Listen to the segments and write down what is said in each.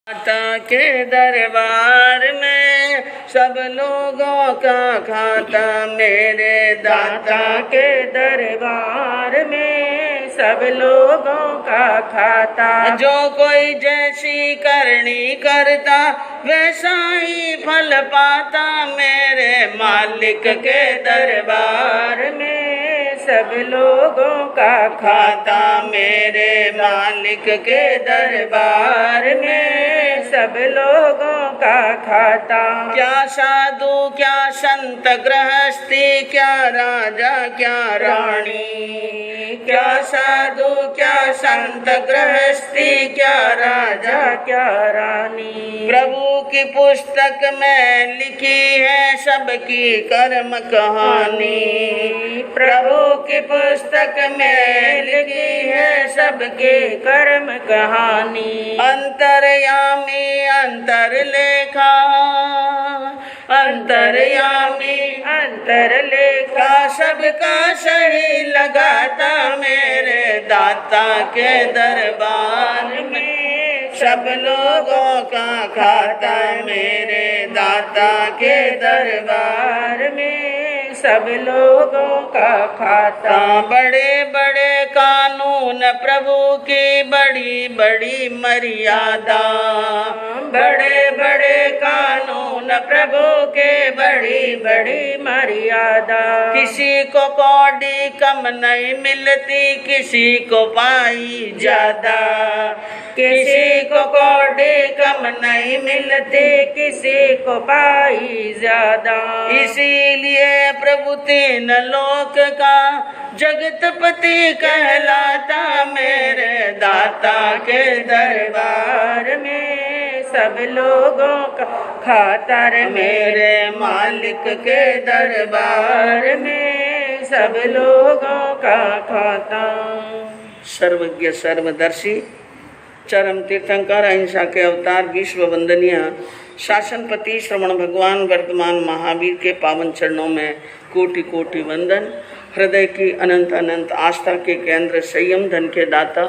दाता के दरबार में सब लोगों का खाता, मेरे दाता के दरबार में सब लोगों का खाता। जो कोई जैसी करनी करता वैसा ही फल पाता, मेरे मालिक के दरबार में सब लोगों का खाता, मेरे मालिक के दरबार में सब लोगों का खाता। क्या साधु क्या संत गृहस्थी, क्या राजा क्या रानी, क्या साधु क्या संत गृहस्थी, क्या राजा क्या रानी। प्रभु की पुस्तक में लिखी है सबकी कर्म कहानी, प्रभु की पुस्तक में लिखी है सबके कर्म कहानी। अंतर्यामी अंतर लेखा, अंतर्यामी अंतर लेखा, सबका सही लगाता, मेरे दाता के दरबार में सब लोगों का खाता, मेरे दाता के दरबार में सब लोगों का खाता। बड़े बड़े कानून प्रभु की बड़ी बड़ी मर्यादा, बड़े बड़े कानून प्रभु के बड़ी बड़ी मर्यादा। किसी को कौड़ी कम नहीं मिलती, किसी को पाई ज्यादा, किसी को कौड़ी कम नहीं मिलती, किसी को पाई ज्यादा। इसीलिए प्रभु तीन लोक का जगतपति कहलाता, मेरे दाता के दरबार में सब लोगों का खाता, मेरे मालिक के दरबार में सब लोगों का खाता। सर्वज्ञ सर्वदर्शी चरम तीर्थंकर अहिंसा के अवतार विश्व वंदनीय शासनपति श्रवण भगवान वर्तमान महावीर के पावन चरणों में कोटि कोटि वंदन। हृदय की अनंत अनंत आस्था के केंद्र, संयम धन के दाता,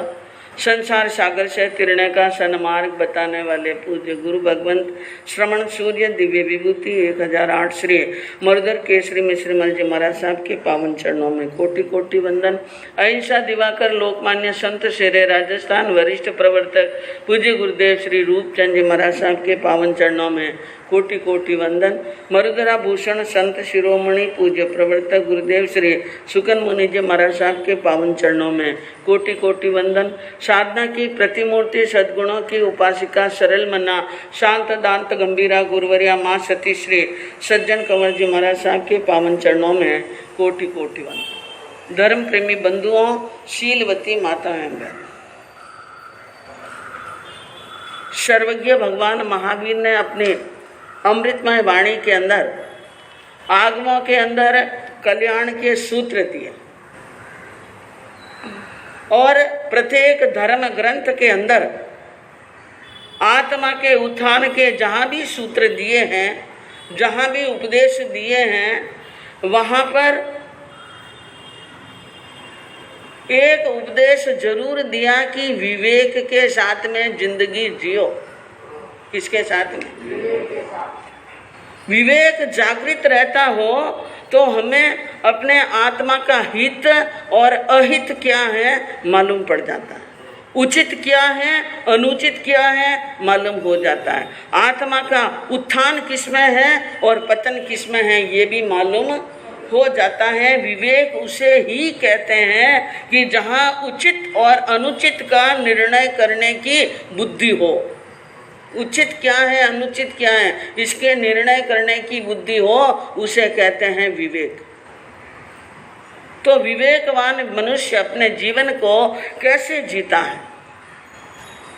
संसार सागर से तिरने का सन्मार्ग बताने वाले पूज्य गुरु भगवंत श्रवण सूर्य दिव्य विभूति 1008 श्री मरुधर केसरी मिश्रमल जी महाराज साहब के पावन चरणों में कोटि कोटि वंदन। अहिंसा दिवाकर लोकमान्य संत शेरे राजस्थान वरिष्ठ प्रवर्तक पूज्य गुरुदेव श्री रूपचंद जी महाराज साहब के पावन चरणों में कोटि कोटि वंदन। मरुधरा भूषण संत शिरोमणि पूज्य प्रवर्तक गुरुदेव श्री सुकन मुनि जी महाराज साहब के पावन चरणों में कोटि कोटि वंदन। साधना की प्रतिमूर्ति सद्गुणों की उपासिका सरल मना शांत दांत गंभीरा गुरुवरिया माँ सती श्री सज्जन कंवर जी महाराज साहब के पावन चरणों में कोटि कोटि वंदन। धर्म प्रेमी बंधुओं, शीलवती माताएं बहन, सर्वज्ञ भगवान महावीर ने अपने अमृतमय वाणी के अंदर आगमों के अंदर कल्याण के सूत्र दिए और प्रत्येक धर्म ग्रंथ के अंदर आत्मा के उत्थान के जहाँ भी सूत्र दिए हैं, जहाँ भी उपदेश दिए हैं, वहाँ पर एक उपदेश जरूर दिया कि विवेक के साथ में जिंदगी जियो। किसके साथ में? विवेक जागृत रहता हो तो हमें अपने आत्मा का हित और अहित क्या है मालूम पड़ जाता है, उचित क्या है अनुचित क्या है मालूम हो जाता है, आत्मा का उत्थान किसमें है और पतन किसमें है ये भी मालूम हो जाता है। विवेक उसे ही कहते हैं कि जहाँ उचित और अनुचित का निर्णय करने की बुद्धि हो। उचित क्या है अनुचित क्या है इसके निर्णय करने की बुद्धि हो, उसे कहते हैं विवेक। तो विवेकवान मनुष्य अपने जीवन को कैसे जीता है,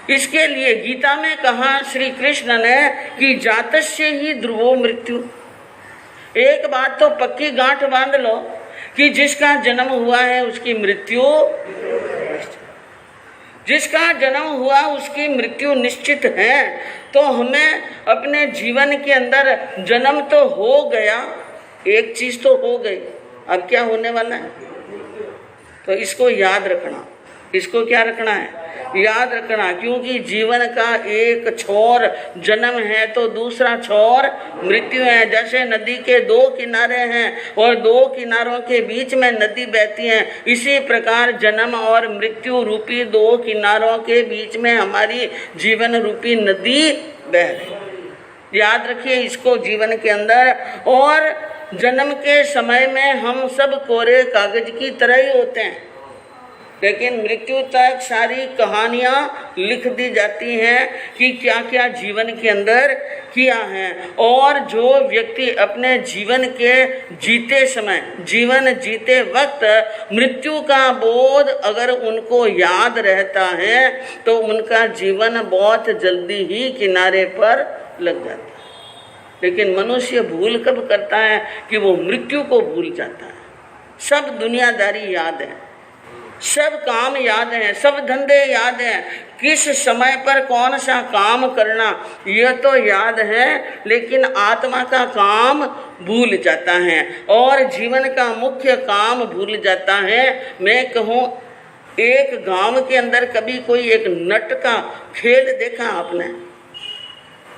इसके लिए गीता में कहा श्री कृष्ण ने कि जातस्य ही ध्रुवो मृत्यु। एक बात तो पक्की गांठ बांध लो कि जिसका जन्म हुआ है उसकी मृत्यु, जिसका जन्म हुआ उसकी मृत्यु निश्चित है। तो हमें अपने जीवन के अंदर जन्म तो हो गया, एक चीज तो हो गई, अब क्या होने वाला है, तो इसको याद रखना। इसको क्या रखना है? याद रखना, क्योंकि जीवन का एक छोर जन्म है तो दूसरा छोर मृत्यु है। जैसे नदी के दो किनारे हैं और दो किनारों के बीच में नदी बहती है, इसी प्रकार जन्म और मृत्यु रूपी दो किनारों के बीच में हमारी जीवन रूपी नदी बह रही। याद रखिए इसको जीवन के अंदर। और जन्म के समय में हम सब कोरे कागज की तरह ही होते हैं, लेकिन मृत्यु तक सारी कहानियाँ लिख दी जाती हैं कि क्या क्या जीवन के अंदर किया है। और जो व्यक्ति अपने जीवन के जीते समय, जीवन जीते वक्त मृत्यु का बोध अगर उनको याद रहता है तो उनका जीवन बहुत जल्दी ही किनारे पर लग जाता है। लेकिन मनुष्य भूल कब करता है कि वो मृत्यु को भूल जाता है। सब दुनियादारी याद है, सब काम याद हैं, सब धंधे याद हैं, किस समय पर कौन सा काम करना यह तो याद है, लेकिन आत्मा का काम भूल जाता है और जीवन का मुख्य काम भूल जाता है। मैं कहूँ एक गांव के अंदर कभी कोई एक नट का खेल देखा आपने?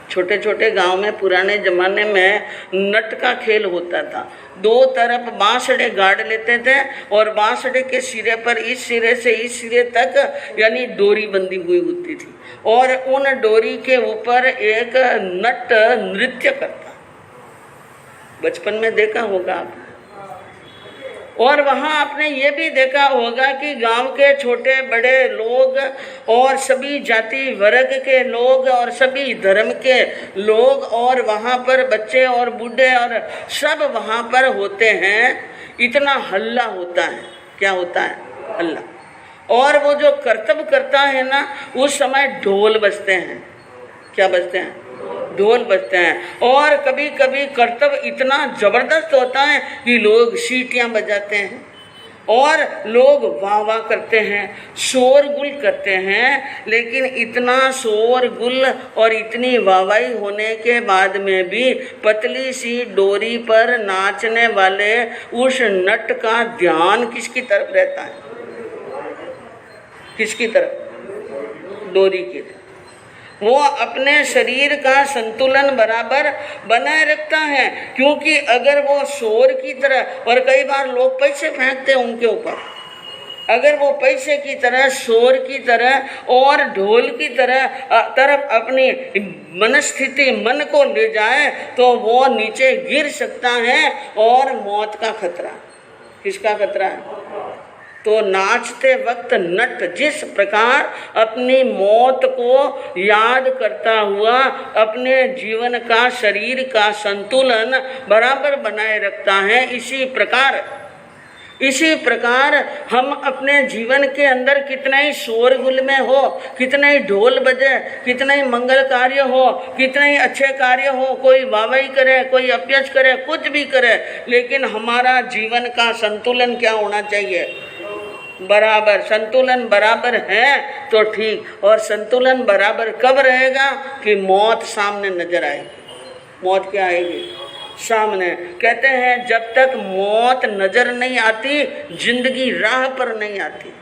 छोटे छोटे गांव में पुराने जमाने में नट का खेल होता था। दो तरफ बांसड़े गाड़ लेते थे और बांसड़े के सिरे पर इस सिरे से इस सिरे तक यानी डोरी बंधी हुई होती थी और उन डोरी के ऊपर एक नट नृत्य करता। बचपन में देखा होगा आपने। और वहाँ आपने ये भी देखा होगा कि गांव के छोटे बड़े लोग और सभी जाति वर्ग के लोग और सभी धर्म के लोग और वहाँ पर बच्चे और बूढ़े और सब वहाँ पर होते हैं। इतना हल्ला होता है, क्या होता है? हल्ला। और वो जो करतब करता है ना, उस समय ढोल बजते हैं। क्या बजते हैं? ढोल बजते हैं। और कभी कभी करतब इतना जबरदस्त होता है कि लोग सीटियां बजाते हैं और लोग वाह वाह करते हैं, शोरगुल करते हैं। लेकिन इतना शोरगुल और इतनी वाहवाही होने के बाद में भी पतली सी डोरी पर नाचने वाले उस नट का ध्यान किसकी तरफ रहता है? किसकी तरफ? डोरी की तरफ। वो अपने शरीर का संतुलन बराबर बनाए रखता है, क्योंकि अगर वो शोर की तरह, और कई बार लोग पैसे फेंकते हैं उनके ऊपर, अगर वो पैसे की तरह, शोर की तरह और ढोल की तरफ अपनी मनस्थिति, मन को ले जाए तो वो नीचे गिर सकता है और मौत का खतरा। किसका खतरा है? तो नाचते वक्त नट जिस प्रकार अपनी मौत को याद करता हुआ अपने जीवन का, शरीर का संतुलन बराबर बनाए रखता है, इसी प्रकार हम अपने जीवन के अंदर कितना ही शोरगुल में हो, कितना ही ढोल बजे, कितना ही मंगल कार्य हो, कितने ही अच्छे कार्य हो, कोई वाहवाही करे, कोई अपयश करे, कुछ भी करे, लेकिन हमारा जीवन का संतुलन क्या होना चाहिए? बराबर। संतुलन बराबर है तो ठीक। और संतुलन बराबर कब रहेगा? कि मौत सामने नजर आएगी। मौत क्या आएगी? सामने। कहते हैं जब तक मौत नजर नहीं आती, जिंदगी राह पर नहीं आती।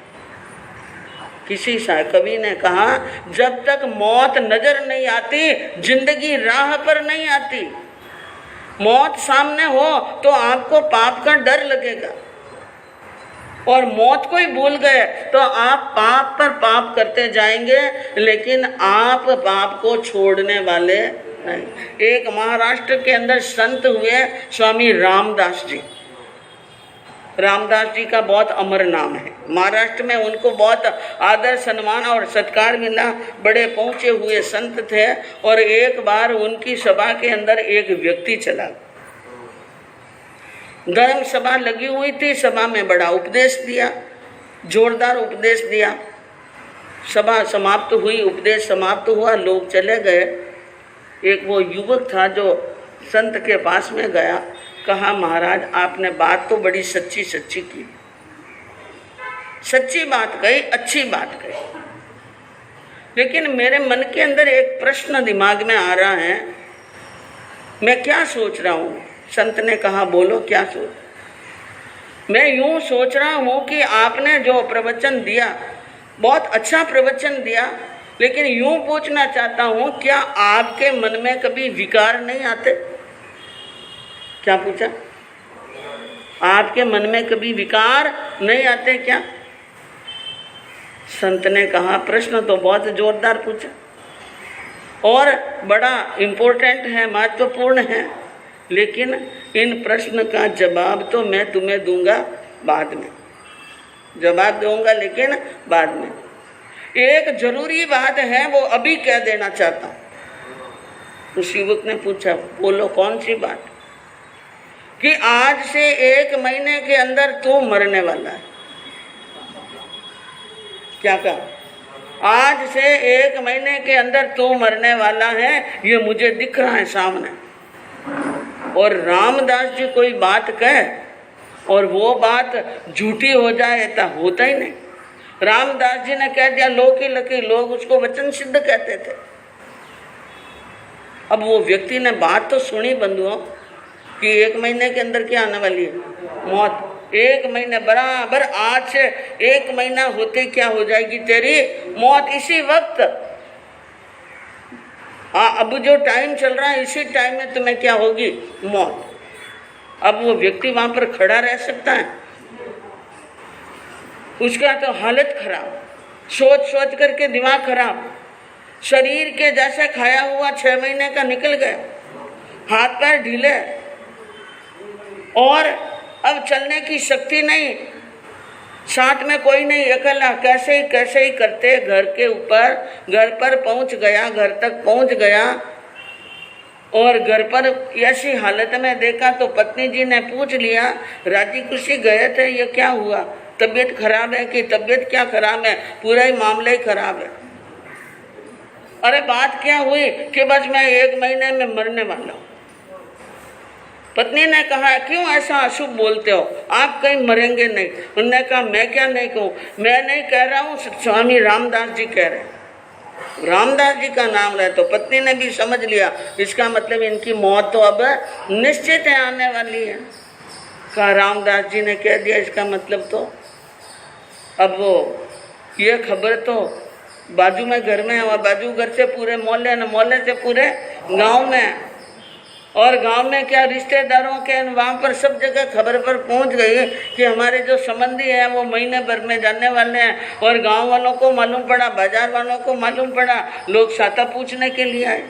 किसी कवि ने कहा जब तक मौत नजर नहीं आती, जिंदगी राह पर नहीं आती। मौत सामने हो तो आपको पाप का डर लगेगा, और मौत को ही भूल गए तो आप पाप पर पाप करते जाएंगे, लेकिन आप पाप को छोड़ने वाले नहीं। एक महाराष्ट्र के अंदर संत हुए स्वामी रामदास जी। रामदास जी का बहुत अमर नाम है। महाराष्ट्र में उनको बहुत आदर सम्मान और सत्कार मिला। बड़े पहुँचे हुए संत थे। और एक बार उनकी सभा के अंदर एक व्यक्ति चला। धर्म सभा लगी हुई थी। सभा में बड़ा उपदेश दिया, जोरदार उपदेश दिया। सभा समाप्त हुई, उपदेश समाप्त हुआ, लोग चले गए। एक वो युवक था जो संत के पास में गया, कहा महाराज आपने बात तो बड़ी सच्ची सच्ची की, सच्ची बात कही, अच्छी बात कही, लेकिन मेरे मन के अंदर एक प्रश्न दिमाग में आ रहा है, मैं क्या सोच रहा हूँ। संत ने कहा बोलो क्या सोच। मैं यूं सोच रहा हूँ कि आपने जो प्रवचन दिया बहुत अच्छा प्रवचन दिया, लेकिन यूं पूछना चाहता हूं, क्या आपके मन में कभी विकार नहीं आते? क्या पूछा? आपके मन में कभी विकार नहीं आते क्या? संत ने कहा, प्रश्न तो बहुत जोरदार पूछा और बड़ा इम्पोर्टेंट है, महत्वपूर्ण है, लेकिन इन प्रश्न का जवाब तो मैं तुम्हें दूंगा बाद में, जवाब दूंगा लेकिन बाद में। एक जरूरी बात है, वो अभी कह देना चाहता हूं। उस युवक ने पूछा, बोलो कौन सी बात? कि आज से 1 महीने के अंदर तू मरने वाला है। क्या कहा? आज से 1 महीने के अंदर तू मरने वाला है, ये मुझे दिख रहा है सामने। और रामदास जी कोई बात कहे और वो बात झूठी हो जाए, ऐसा होता ही नहीं। रामदास जी ने कह दिया लोकी लकी, लोग उसको वचन सिद्ध कहते थे। अब वो व्यक्ति ने बात तो सुनी बंधुओं कि 1 महीने के अंदर क्या आने वाली है? मौत। 1 महीने बराबर, आज से 1 महीना होते क्या हो जाएगी तेरी मौत। इसी वक्त अब जो टाइम चल रहा है, इसी टाइम में तुम्हें क्या होगी? मौत। अब वो व्यक्ति वहां पर खड़ा रह सकता है? उसका तो हालत खराब, सोच सोच करके दिमाग खराब। शरीर के जैसे खाया हुआ 6 महीने का निकल गया, हाथ पैर ढीले और अब चलने की शक्ति नहीं, साथ में कोई नहीं, अकेला कैसे ही करते घर के ऊपर, घर पर पहुंच गया, घर तक पहुंच गया। और घर पर ऐसी हालत में देखा तो पत्नी जी ने पूछ लिया, राजी खुशी गए थे, ये क्या हुआ? तबीयत खराब है? कि तबीयत क्या खराब है, पूरा ही मामला ही खराब है। अरे बात क्या हुई? कि बस मैं 1 महीने में मरने वाला हूँ। पत्नी ने कहा, क्यों ऐसा अशुभ बोलते हो, आप कहीं मरेंगे नहीं। उन्होंने कहा, मैं क्या नहीं कहूँ, मैं नहीं कह रहा हूँ, स्वामी रामदास जी कह रहे हैं। रामदास जी का नाम रहे तो पत्नी ने भी समझ लिया, इसका मतलब इनकी मौत तो अब निश्चित है, आने वाली है। कहा रामदास जी ने कह दिया, इसका मतलब तो अब वो ये खबर तो बाजू में घर में है, और बाजू घर से पूरे मोहल्ले, न मोहल्ले से पूरे गांव में, और गांव में क्या रिश्तेदारों के वहाँ पर सब जगह खबर पर पहुँच गई कि हमारे जो संबंधी हैं वो महीने भर में जाने वाले हैं। और गांव वालों को मालूम पड़ा, बाजार वालों को मालूम पड़ा, लोग साता पूछने के लिए आए।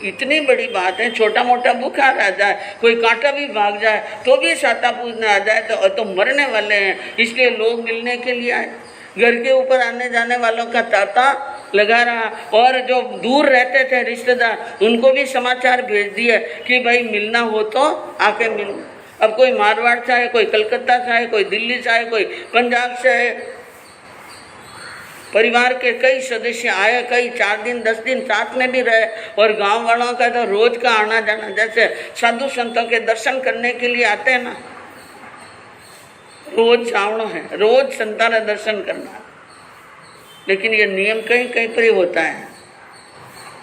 इतनी बड़ी बात है, छोटा मोटा बुखार आ जाए, कोई कांटा भी भाग जाए तो भी साता पूछने आ जाए तो मरने वाले हैं, इसलिए लोग मिलने के लिए आए। घर के ऊपर आने जाने वालों का तांता लगा रहा, और जो दूर रहते थे रिश्तेदार उनको भी समाचार भेज दिए कि भाई मिलना हो तो आके मिलो। अब कोई मारवाड़ से है, कोई कलकत्ता से है, कोई दिल्ली से है, कोई पंजाब से है। परिवार के कई सदस्य आए, कई 4 दिन 10 दिन साथ में भी रहे। और गांव वालों का तो रोज का आना जाना, जैसे साधु संतों के दर्शन करने के लिए आते हैं ना, रोज जावना है, रोज संतान दर्शन करना। लेकिन ये नियम कहीं कहीं पर ही होता है,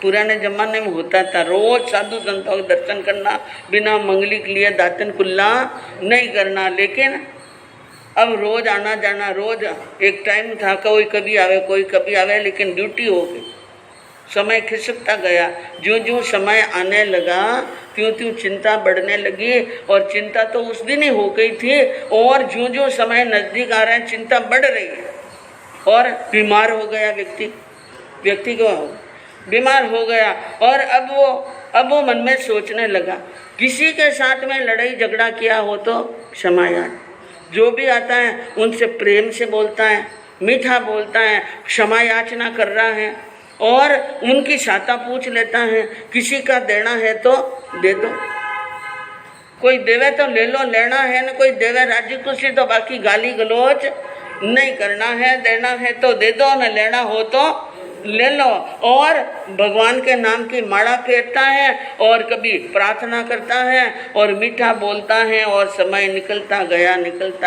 पुराने जमाने में होता था, रोज साधु संतों के दर्शन करना, बिना मंगली के लिए दातन कुल्ला नहीं करना। लेकिन अब रोज आना जाना, रोज एक टाइम था, कोई कभी आवे कोई कभी आवे, लेकिन ड्यूटी हो गई, समय खिसकता गया। ज्यों ज्यों समय आने लगा त्यों त्यों चिंता बढ़ने लगी, और चिंता तो उस दिन ही हो गई थी, और ज्यों ज्यों समय नजदीक आ रहे हैं चिंता बढ़ रही है। और बीमार हो गया व्यक्ति को बीमार हो गया, और अब वो मन में सोचने लगा, किसी के साथ में लड़ाई झगड़ा किया हो तो क्षमा याद, जो भी आता है उनसे प्रेम से बोलता है, मीठा बोलता है, क्षमा याचना कर रहा है, और उनकी साता पूछ लेता है। किसी का देना है तो दे दो, कोई देवे तो ले लो, लेना है न कोई देवे राजी खुशी, तो बाकी गाली गलोच नहीं करना है। देना है तो दे दो, न लेना हो तो ले लो। और भगवान के नाम की माला फेरता है, और कभी प्रार्थना करता है, और मीठा बोलता है, और समय निकलता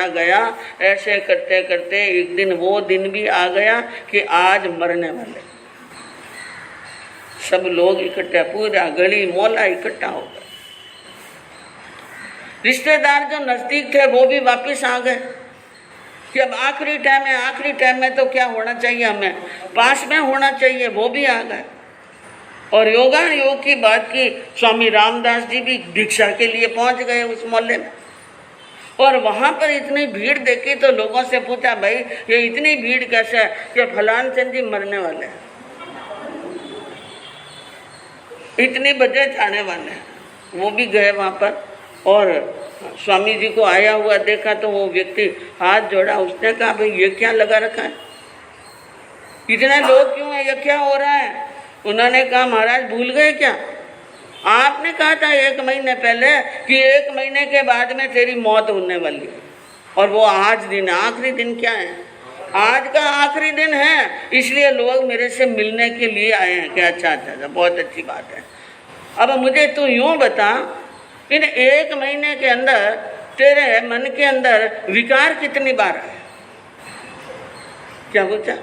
गया। ऐसे करते करते एक दिन वो दिन भी आ गया कि आज मरने वाले। सब लोग इकट्ठा, पूरा गली मोहल्ला इकट्ठा हो गया। रिश्तेदार जो नजदीक थे वो भी वापस आ गए कि अब आखिरी टाइम है, आखिरी टाइम में तो क्या होना चाहिए, हमें पास में होना चाहिए, वो भी आ गए। और योगान योग की बात की, स्वामी रामदास जी भी भिक्षा के लिए पहुंच गए उस मोहल्ले में, और वहां पर इतनी भीड़ देखी तो लोगों से पूछा, भाई ये इतनी भीड़ कैसे है? कि फलान चंद जी मरने वाले हैं, इतने बजे जाने वाले हैं। वो भी गए वहां पर और स्वामी जी को आया हुआ देखा तो वो व्यक्ति हाथ जोड़ा, उसने कहा, भाई ये क्या लगा रखा है, इतने लोग क्यों है, ये क्या हो रहा है? उन्होंने कहा, महाराज भूल गए क्या, आपने कहा था 1 महीने पहले कि 1 महीने के बाद में तेरी मौत होने वाली है, और वो आज दिन, आखिरी दिन क्या है, आज का आखिरी दिन है, इसलिए लोग मेरे से मिलने के लिए आए हैं। कि अच्छा अच्छा अच्छा, बहुत अच्छी बात है। अब मुझे तू यूं बता, इन 1 महीने के अंदर तेरे मन के अंदर विकार कितनी बार आए? क्या पूछा?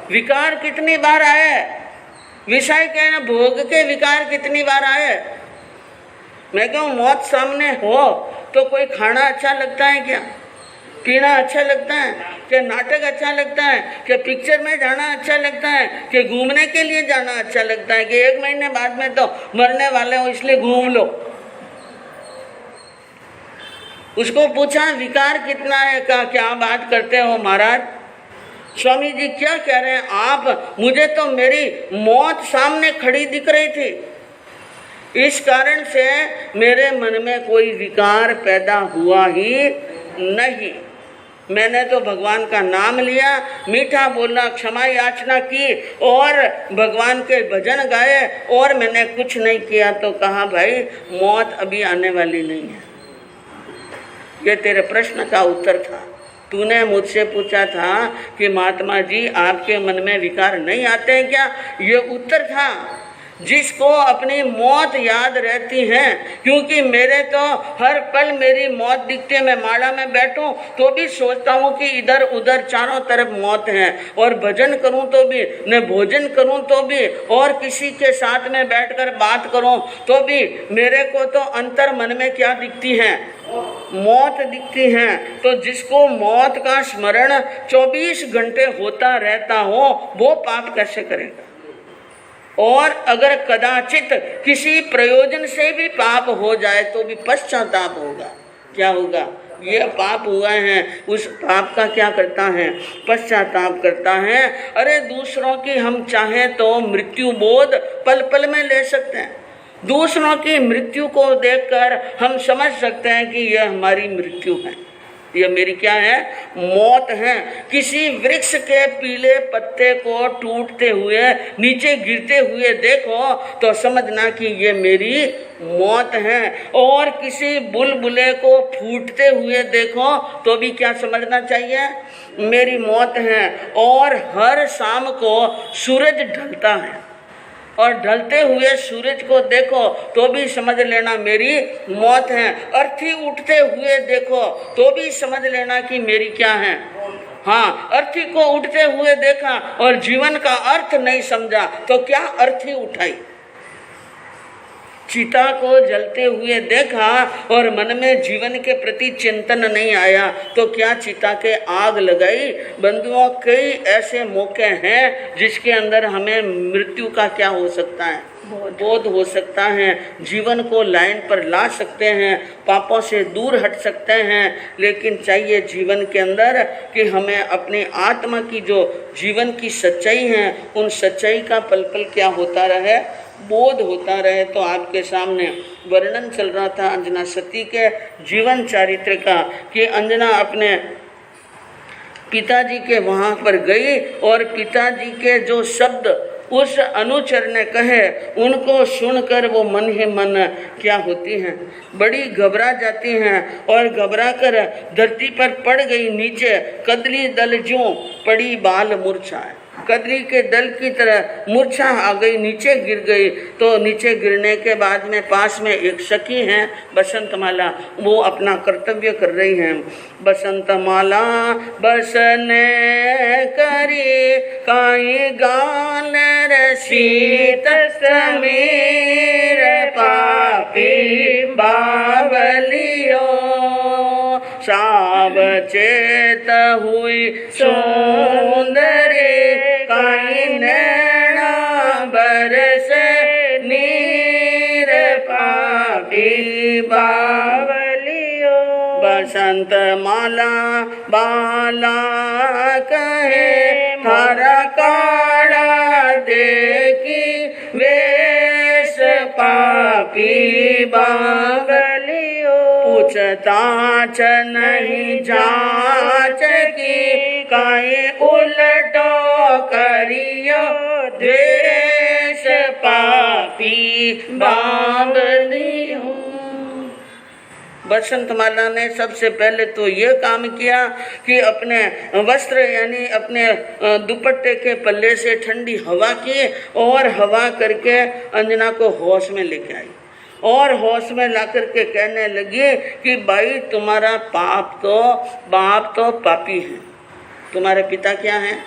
विकार कितनी बार आए? विषय के ना भोग के विकार कितनी बार आए? मैं कहूँ मौत सामने हो तो कोई खाना अच्छा लगता है क्या, पीना अच्छा लगता है कि नाटक अच्छा लगता है कि पिक्चर में जाना अच्छा लगता है कि घूमने के लिए जाना अच्छा लगता है कि 1 महीने बाद में तो मरने वाले हो इसलिए घूम लो? उसको पूछा विकार कितना है, का क्या बात करते हो महाराज? स्वामी जी क्या कह रहे हैं आप? मुझे तो मेरी मौत सामने खड़ी दिख रही थी, इस कारण से मेरे मन में कोई विकार पैदा हुआ ही नहीं। मैंने तो भगवान का नाम लिया, मीठा बोला, क्षमा याचना की और भगवान के भजन गाए, और मैंने कुछ नहीं किया। तो कहा, भाई मौत अभी आने वाली नहीं है। ये तेरे प्रश्न का उत्तर था। तूने मुझसे पूछा था कि महात्मा जी आपके मन में विकार नहीं आते हैं क्या? ये उत्तर था। जिसको अपनी मौत याद रहती है, क्योंकि मेरे तो हर पल मेरी मौत दिखती है। मैं माड़ा में बैठूं तो भी सोचता हूं कि इधर उधर चारों तरफ मौत है, और भजन करूं तो भी, न भोजन करूं तो भी, और किसी के साथ में बैठकर बात करूं तो भी मेरे को तो अंतर मन में क्या दिखती है? मौत दिखती है। तो जिसको मौत का स्मरण 24 घंटे होता रहता हो, वो पाप कैसे करेगा? और अगर कदाचित किसी प्रयोजन से भी पाप हो जाए तो भी पश्चाताप होगा। क्या होगा? ये पाप हुआ है, उस पाप का क्या करता है? पश्चाताप करता है। अरे दूसरों की हम चाहें तो मृत्यु बोध पल पल में ले सकते हैं। दूसरों की मृत्यु को देखकर हम समझ सकते हैं कि यह हमारी मृत्यु है, यह मेरी क्या है? मौत है। किसी वृक्ष के पीले पत्ते को टूटते हुए, नीचे गिरते हुए देखो तो समझना कि ये मेरी मौत है। और किसी बुलबुले को फूटते हुए देखो तो भी क्या समझना चाहिए? मेरी मौत है। और हर शाम को सूरज ढलता है, और ढलते हुए सूरज को देखो तो भी समझ लेना मेरी मौत है। अर्थी उठते हुए देखो तो भी समझ लेना कि मेरी क्या है? हाँ, अर्थी को उठते हुए देखा और जीवन का अर्थ नहीं समझा तो क्या अर्थी उठाई? चिता को जलते हुए देखा और मन में जीवन के प्रति चिंतन नहीं आया तो क्या चिता के आग लगाई? बंधुओं, कई ऐसे मौके हैं जिसके अंदर हमें मृत्यु का क्या हो सकता है? बोध हो सकता है। जीवन को लाइन पर ला सकते हैं, पापों से दूर हट सकते हैं। लेकिन चाहिए जीवन के अंदर कि हमें अपनी आत्मा की जो जीवन की सच्चाई है, उन सच्चाई का पल पल क्या होता रहे? बोध होता रहे। तो आपके सामने वर्णन चल रहा था अंजना सती के जीवन चारित्र का, कि अंजना अपने पिताजी के वहाँ पर गई और पिताजी के जो शब्द उस अनुचर ने कहे, उनको सुनकर वो मन ही मन क्या होती हैं? बड़ी घबरा जाती हैं, और घबरा कर धरती पर पड़ गई नीचे। कदली दल ज्यों पड़ी बाल मूर्छा है, कदली के दल की तरह मूर्छा आ गई, नीचे गिर गई। तो नीचे गिरने के बाद में पास में एक सखी हैं बसंतमाला, वो अपना कर्तव्य कर रही हैं। बसंतमाला बसने करी काई गान रसीत समीर पापी बावलियो, बचेत हुई सुंदरी काई नैना बरसे नीर पापी बावलियो। बसंत माला बाला कहे हरा काला देखी वेश पापी बावलियो। पूछताछ नहीं जांच की काई उलटो करियो द्वेष पापी बावलियो। बसंतमाला ने सबसे पहले तो ये काम किया कि अपने वस्त्र यानी अपने दुपट्टे के पल्ले से ठंडी हवा की और हवा करके अंजना को होश में लेके आई और होश में ला करके कहने लगी कि भाई तुम्हारा बाप तो पापी है, तुम्हारे पिता क्या हैं?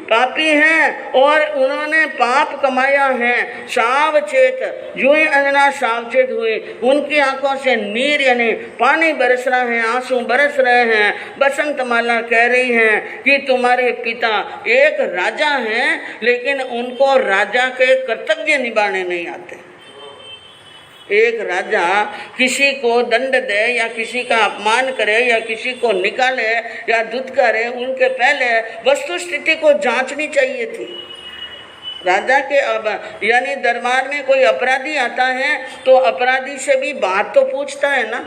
पापी हैं और उन्होंने पाप कमाया है। सावचेत जो ही अंजना सावचेत हुई, उनकी आंखों से नीर यानी पानी बरस रहा है, आंसू बरस रहे हैं। बसंतमाला कह रही है कि तुम्हारे पिता एक राजा हैं, लेकिन उनको राजा के कर्तव्य निभाने नहीं आते। एक राजा किसी को दंड दे या किसी का अपमान करे या किसी को निकाले या धुतकारे, उनके पहले वस्तु स्थिति को जांचनी चाहिए थी। राजा के अब यानी दरबार में कोई अपराधी आता है तो अपराधी से भी बात तो पूछता है ना।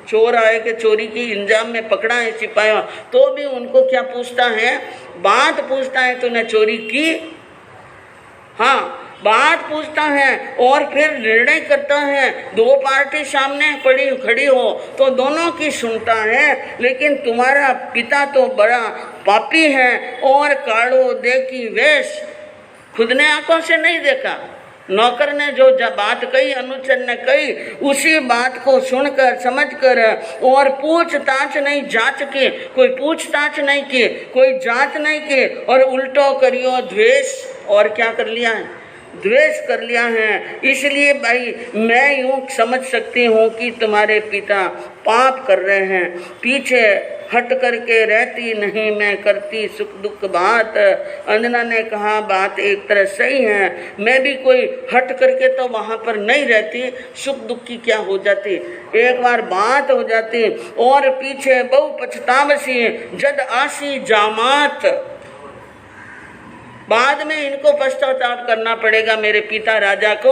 चोर आए कि चोरी की इंजाम में पकड़ा है सिपाहियों, तो भी उनको क्या पूछता है? बात पूछता है, तूने चोरी की? हाँ, बात पूछता है और फिर निर्णय करता है। दो पार्टी सामने खड़ी हो तो दोनों की सुनता है, लेकिन तुम्हारा पिता तो बड़ा पापी है और काड़ो देखी वेश। खुद ने आंखों से नहीं देखा, नौकर ने जो बात कही, अनुचर ने कही, उसी बात को सुनकर समझकर और पूछताछ नहीं जांच की, कोई पूछताछ नहीं की, कोई जांच नहीं की और उल्टो करियो द्वेष। और क्या कर लिया है? द्वेष कर लिया है। इसलिए भाई मैं यूँ समझ सकती हूँ कि तुम्हारे पिता पाप कर रहे हैं। पीछे हट करके रहती नहीं मैं करती सुख दुख बात। अंजना ने कहा बात एक तरह सही है, मैं भी कोई हट करके तो वहाँ पर नहीं रहती, सुख दुख की क्या हो जाती, एक बार बात हो जाती और पीछे बहु पछतावसी जद आसी जामात। बाद में इनको पश्चाताप करना पड़ेगा मेरे पिता राजा को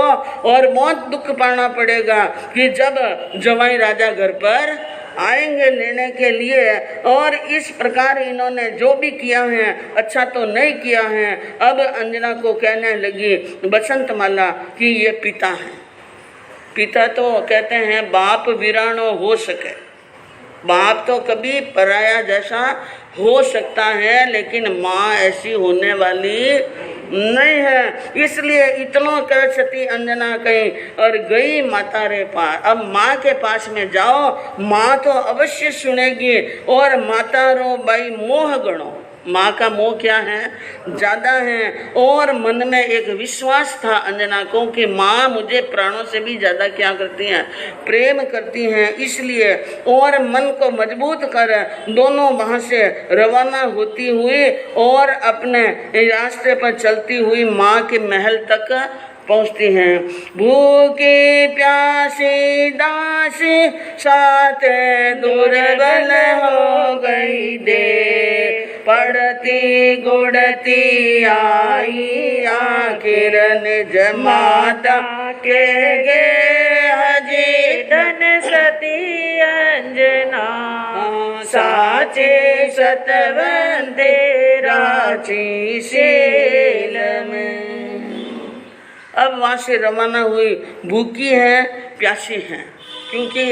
और बहुत दुख पाना पड़ेगा कि जब जवाई राजा घर पर आएंगे लेने के लिए। और इस प्रकार इन्होंने जो भी किया है अच्छा तो नहीं किया है। अब अंजना को कहने लगी बसंतमाला कि ये पिता है। पिता तो कहते हैं बाप वीरानो हो सके, बाप तो कभी पराया जैसा हो सकता है, लेकिन माँ ऐसी होने वाली नहीं है। इसलिए इतना कर सती अंजना कहीं और गई माता रे पास। अब माँ के पास में जाओ, माँ तो अवश्य सुनेगी। और माता रो भाई मोह गणो, माँ का मोह क्या है? ज़्यादा है। और मन में एक विश्वास था अंजना को कि माँ मुझे प्राणों से भी ज़्यादा क्या करती हैं? प्रेम करती हैं। इसलिए और मन को मजबूत कर दोनों वहाँ से रवाना होती हुई और अपने रास्ते पर चलती हुई माँ के महल तक पहुँचती हैं। भूखी प्यासी दासी साथ दुर्बल हो गई दे, पड़ती गुड़ती आई आखिर निज माता के गे हजी धन सती अंजना साचे सतवंते राची शील में। अब वहाँ से रवाना हुई, भूखी है प्यासी है, क्योंकि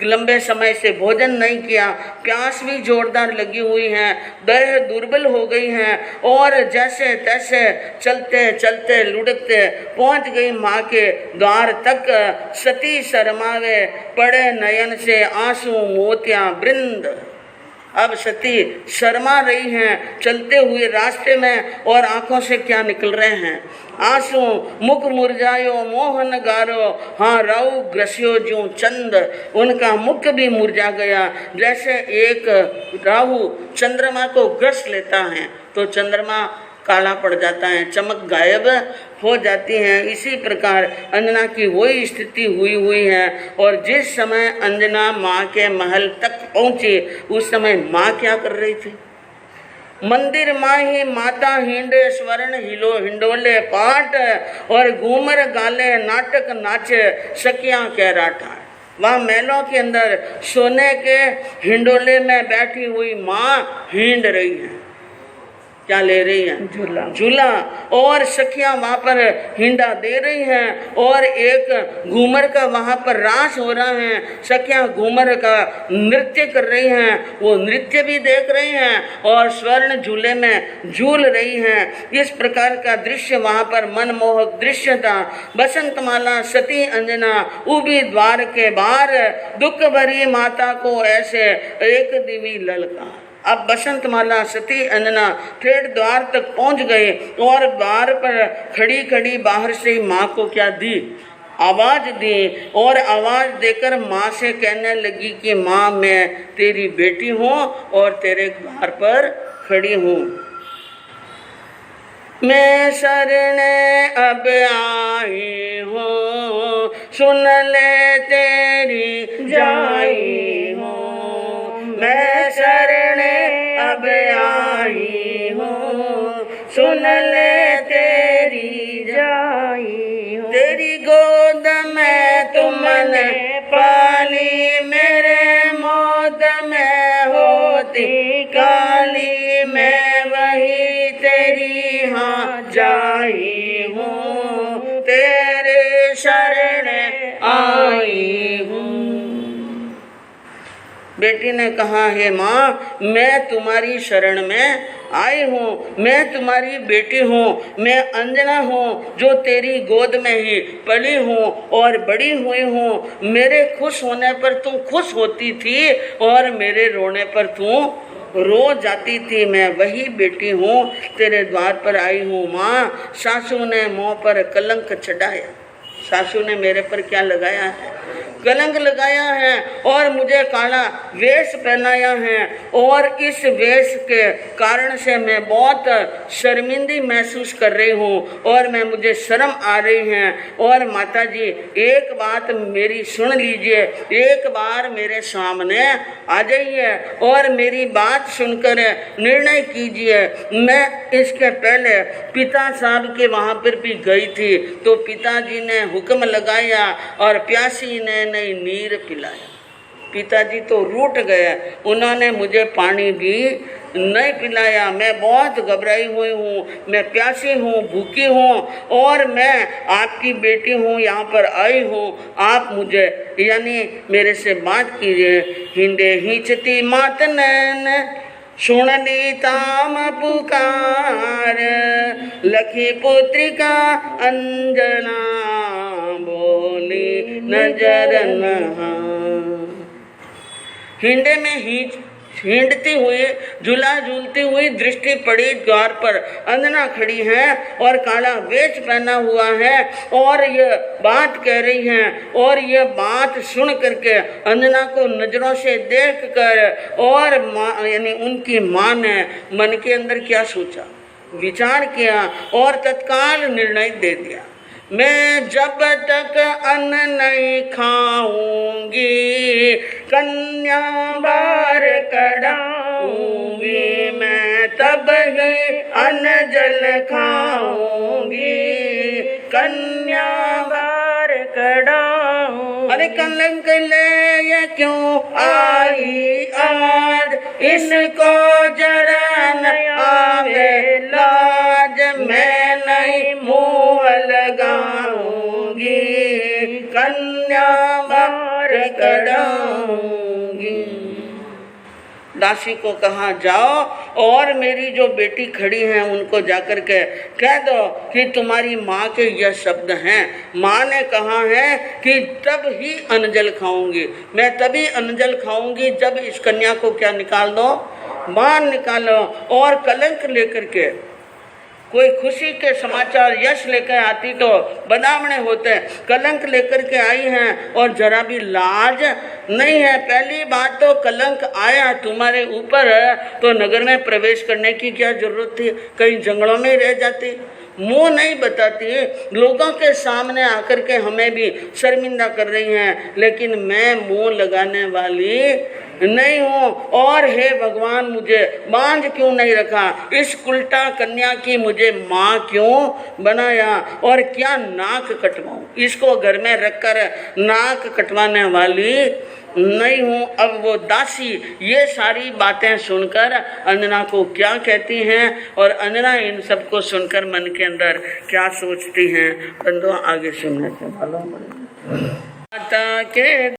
लंबे समय से भोजन नहीं किया, प्यास भी जोरदार लगी हुई है, देह दुर्बल हो गई है और जैसे तैसे चलते चलते लुढ़कते पहुंच गई माँ के द्वार तक। सती शर्मावे पड़े नयन से आंसू मोतियाँ वृंद। अब सती शर्मा रही हैं चलते हुए रास्ते में, और आंखों से क्या निकल रहे हैं, आंसू। मुख मुरझायो मोहन गारो, हाँ राहु ग्रस्यो ज्यों चंद। उनका मुख भी मुरझा गया, जैसे एक राहु चंद्रमा को ग्रस लेता है तो चंद्रमा काला पड़ जाता है, चमक गायब हो जाती है। इसी प्रकार अंजना की वही स्थिति हुई है। और जिस समय अंजना माँ के महल तक पहुंची, उस समय माँ क्या कर रही थी? मंदिर माही माता हिंडे स्वर्ण हिलो हिंडोले पाट, और घूमर गाले नाटक नाचे सखियां कह राठा। वहाँ महलों के अंदर सोने के हिंडोले में बैठी हुई माँ हिंड रही है, क्या ले रही है? झूला। और सखियां वहां पर हिंडा दे रही हैं, और एक घूमर का वहां पर रास हो रहा है। सखियां घूमर का नृत्य कर रही हैं, वो नृत्य भी देख रही हैं और स्वर्ण झूले में झूल रही हैं। इस प्रकार का दृश्य वहां पर मनमोहक दृश्य था। बसंतमाला सती अंजना उबी द्वार के बाहर, दुख भरी माता को ऐसे एक दिवी ललका। अब बसंतमाला सती अंजना ठेठ द्वार तक पहुंच गए, और द्वार पर खड़ी खड़ी बाहर से माँ को क्या दी? आवाज दी। और आवाज देकर माँ से कहने लगी कि माँ मैं तेरी बेटी हूँ और तेरे द्वार पर खड़ी हूँ। मैं शरण अब आई हूँ, सुन ले तेरी जाई हूँ। मैं शरण अब आई हूँ, सुन ले तेरी जाई हूँ। तेरी गोद में तुमने पाली, मेरे मौत में होती काली। मैं वही तेरी हाँ जाई हूँ, तेरे शरण आई हूँ। बेटी ने कहा, हे माँ मैं तुम्हारी शरण में आई हूँ, मैं तुम्हारी बेटी हूँ, मैं अंजना हूँ जो तेरी गोद में ही पली हूँ और बड़ी हुई हूँ। मेरे खुश होने पर तुम खुश होती थी और मेरे रोने पर तू रो जाती थी। मैं वही बेटी हूँ, तेरे द्वार पर आई हूँ। माँ, सासू ने मुँह पर कलंक चढ़ाया। सासू ने मेरे पर क्या लगाया है? कलंक लगाया है, और मुझे काला वेश पहनाया है, और इस वेश के कारण से मैं बहुत शर्मिंदी महसूस कर रही हूँ, और मुझे शर्म आ रही है। और माता जी एक बात मेरी सुन लीजिए, एक बार मेरे सामने आ जाइए और मेरी बात सुनकर निर्णय कीजिए। मैं इसके पहले पिता साहब के वहाँ पर भी गई थी, तो पिताजी ने हुक्म लगाया और प्यासी ने नहीं नीर पिलाया। पिताजी तो रूठ गए, उन्होंने मुझे पानी भी नहीं पिलाया। मैं बहुत घबराई हुई हूँ, मैं प्यासी हूँ, भूखी हूँ, और मैं आपकी बेटी हूँ, यहाँ पर आई हूँ। आप मुझे यानी मेरे से बात कीजिए। हिंदे हिंचती मात नैन सुन ली ताम पुकार, लखी पुत्रिका अंजना बोली नजर नहा। हिंडे में हिंडती हुई झूला झूलती हुई दृष्टि पड़ी द्वार पर। अंजना खड़ी है और काला वेश पहना हुआ है, और यह बात कह रही है। और यह बात सुन करके अंजना को नजरों से देख कर, और माँ यानी उनकी माँ ने मन के अंदर क्या सोचा, विचार किया और तत्काल निर्णय दे दिया। मैं जब तक अन्न नहीं खाऊंगी, कन्या बार कढ़ाऊंगी, मैं तब ही अन्न जल खाऊंगी, कन्या बार कढ़ाऊंगी। अरे कलंक ले ये क्यों आई आज, इसको जरा न आवे लाज, मैं नहीं मुँह लगाऊंगी, कन्या बार कढ़ाऊंगी। दासी को कहा जाओ और मेरी जो बेटी खड़ी हैं उनको जाकर के कह दो कि तुम्हारी माँ के यह शब्द हैं। माँ ने कहा है कि तब ही अन्न खाऊंगी, मैं तभी अन्न खाऊंगी जब इस कन्या को क्या निकाल दो, बाहर निकालो। और कलंक लेकर के कोई खुशी के समाचार यश लेकर आती तो बनावने होते, कलंक लेकर के आई हैं और जरा भी लाज नहीं है। पहली बात तो कलंक आया तुम्हारे ऊपर तो नगर में प्रवेश करने की क्या जरूरत थी, कहीं जंगलों में रह जाती, मुंह नहीं बताती, लोगों के सामने आकर के हमें भी शर्मिंदा कर रही हैं, लेकिन मैं मुंह लगाने वाली नहीं हूँ। और हे भगवान मुझे बांझ क्यों नहीं रखा, इस उल्टा कन्या की मुझे माँ क्यों बनाया, और क्या नाक कटवाऊँ, इसको घर में रखकर नाक कटवाने वाली नहीं हूँ। अब वो दासी ये सारी बातें सुनकर अंजना को क्या कहती हैं और अंजना इन सबको सुनकर मन के अंदर क्या सोचती हैं, बंधुओं आगे सुनने से मालूम पड़ेगा।